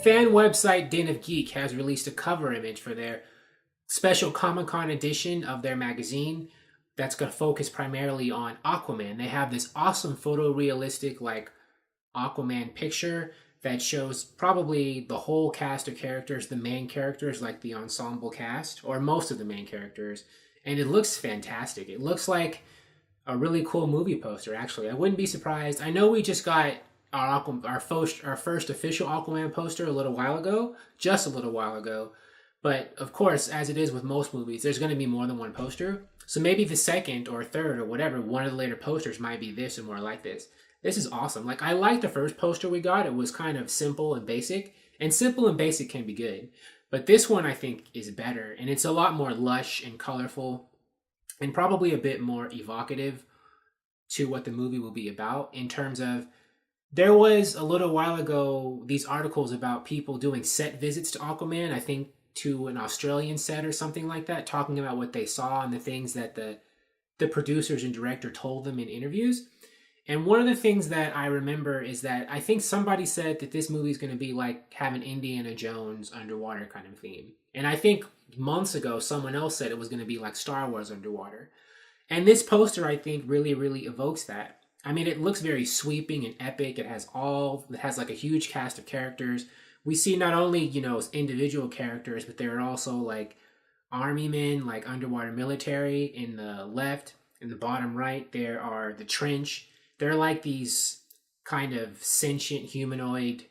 fan website Den of Geek has released a cover image for their special Comic-Con edition of their magazine that's going to focus primarily on Aquaman. They have this awesome photorealistic like Aquaman picture that shows probably the whole cast of characters, the main characters, like the ensemble cast, or most of the main characters. And it looks fantastic. It looks like a really cool movie poster, actually. I wouldn't be surprised. I know we just got our first official Aquaman poster a little while ago, just a little while ago. But of course, as it is with most movies, there's going to be more than one poster. So maybe the second or third or whatever, one of the later posters might be this or more like this. This is awesome. Like, I liked the first poster we got. It was kind of simple and basic. And simple and basic can be good. But this one, I think, is better. And it's a lot more lush and colorful. And probably a bit more evocative to what the movie will be about. In terms of, there was a little while ago, these articles about people doing set visits to Aquaman. I think to an Australian set or something like that. Talking about what they saw and the things that the producers and director told them in interviews. And one of the things that I remember is that I think somebody said that this movie is going to be like have an Indiana Jones underwater kind of theme. And I think months ago, someone else said it was going to be like Star Wars underwater. And this poster, I think, really, really evokes that. I mean, it looks very sweeping and epic. It has like a huge cast of characters. We see not only, individual characters, but there are also like army men, like underwater military in the left. In the bottom right, there are the trench. They're like these kind of sentient humanoid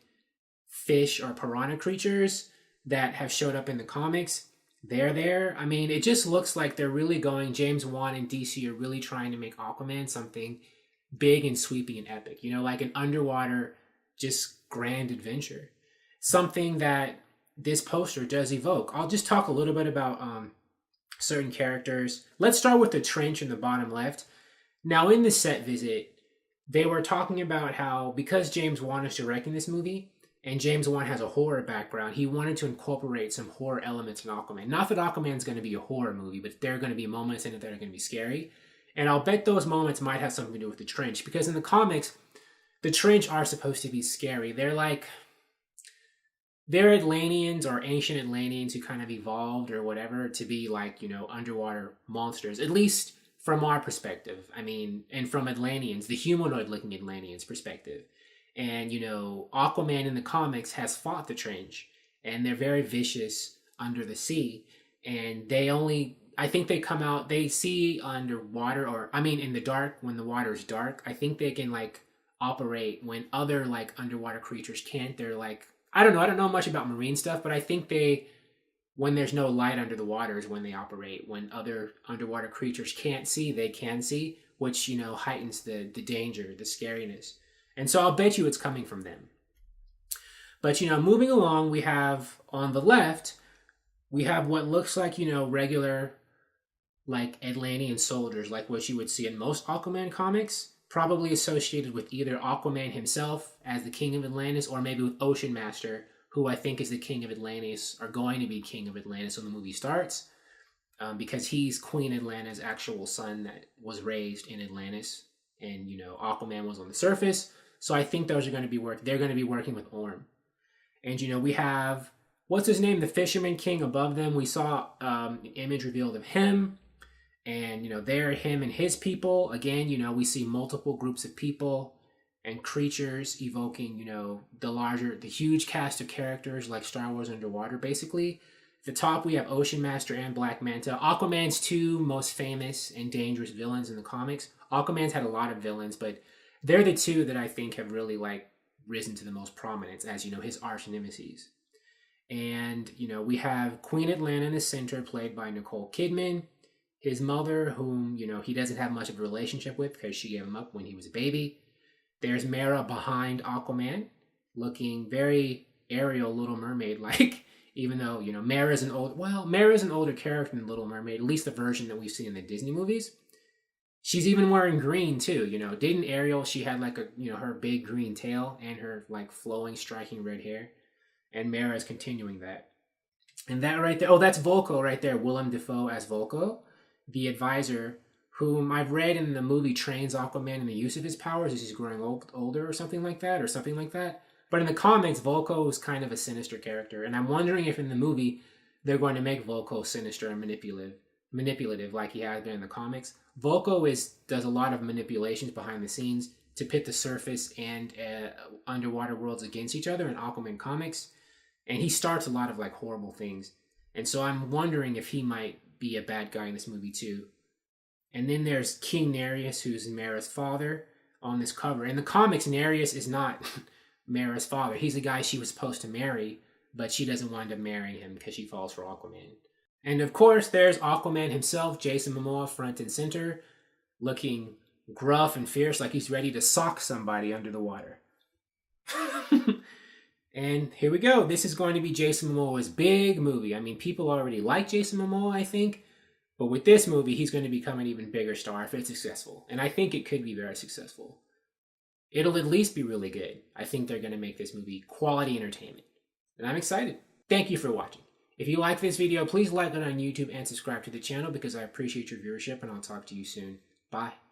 fish or piranha creatures that have showed up in the comics. They're there. I mean, it just looks like they're really going, James Wan and DC are really trying to make Aquaman something big and sweeping and epic. Like an underwater, just grand adventure. Something that this poster does evoke. I'll just talk a little bit about certain characters. Let's start with the trench in the bottom left. Now, in the set visit, they were talking about how, because James Wan is directing this movie, and James Wan has a horror background, he wanted to incorporate some horror elements in Aquaman. Not that Aquaman's going to be a horror movie, but there are going to be moments in it that are going to be scary. And I'll bet those moments might have something to do with the trench, because in the comics, the trench are supposed to be scary. They're Atlanteans or ancient Atlanteans who kind of evolved or whatever to be like, underwater monsters, at least from our perspective. I mean, and from Atlanteans, the humanoid-looking Atlanteans' perspective. And, Aquaman in the comics has fought the trench, and they're very vicious under the sea. And I think they come out, they see underwater, in the dark, when the water is dark. I think they can, operate when other, underwater creatures can't. They're I don't know much about marine stuff, but I think when there's no light under the water is when they operate. When other underwater creatures can't see, they can see, which, heightens the danger, the scariness. And so I'll bet you it's coming from them. But, moving along, we have on the left, we have what looks like, regular, Atlantean soldiers, like what you would see in most Aquaman comics, probably associated with either Aquaman himself as the King of Atlantis, or maybe with Ocean Master, who I think is the King of Atlantis, or going to be King of Atlantis when the movie starts, because he's Queen Atlanta's actual son that was raised in Atlantis, and, Aquaman was on the surface. So I think those are going to be they're going to be working with Orm. And, we have, what's his name? The Fisherman King above them. We saw an image revealed of him. And, there him and his people. Again, we see multiple groups of people and creatures evoking, the huge cast of characters like Star Wars underwater, basically. At the top, we have Ocean Master and Black Manta. Aquaman's two most famous and dangerous villains in the comics. Aquaman's had a lot of villains, but they're the two that I think have really, risen to the most prominence as, his arch nemesis. And, we have Queen Atlanta in the center, played by Nicole Kidman. His mother, whom, he doesn't have much of a relationship with because she gave him up when he was a baby. There's Mera behind Aquaman, looking very Ariel, Little Mermaid-like, even though, Mera's an older character than Little Mermaid, at least the version that we've seen in the Disney movies. She's even wearing green, too, Didn't Ariel, she had, her big green tail and her, flowing, striking red hair. And Mera is continuing that. And that right there, that's Volko right there, Willem Dafoe as Volko, the advisor, whom I've read in the movie trains Aquaman in the use of his powers as he's growing older or something like that. But in the comics, Volko is kind of a sinister character, and I'm wondering if in the movie they're going to make Volko sinister and manipulative like he has been in the comics. Volko does a lot of manipulations behind the scenes to pit the surface and underwater worlds against each other in Aquaman comics, and he starts a lot of like horrible things. And so I'm wondering if he might be a bad guy in this movie too. And then there's King Darius, who's Mara's father on this cover. In the comics, Darius is not Mara's father. He's the guy she was supposed to marry, but she doesn't want to marry him because she falls for Aquaman. And of course, there's Aquaman himself, Jason Momoa, front and center, looking gruff and fierce, like he's ready to sock somebody under the water. And here we go. This is going to be Jason Momoa's big movie. I mean, people already like Jason Momoa, I think. But with this movie, he's going to become an even bigger star if it's successful. And I think it could be very successful. It'll at least be really good. I think they're going to make this movie quality entertainment. And I'm excited. Thank you for watching. If you like this video, please like it on YouTube and subscribe to the channel because I appreciate your viewership, and I'll talk to you soon. Bye.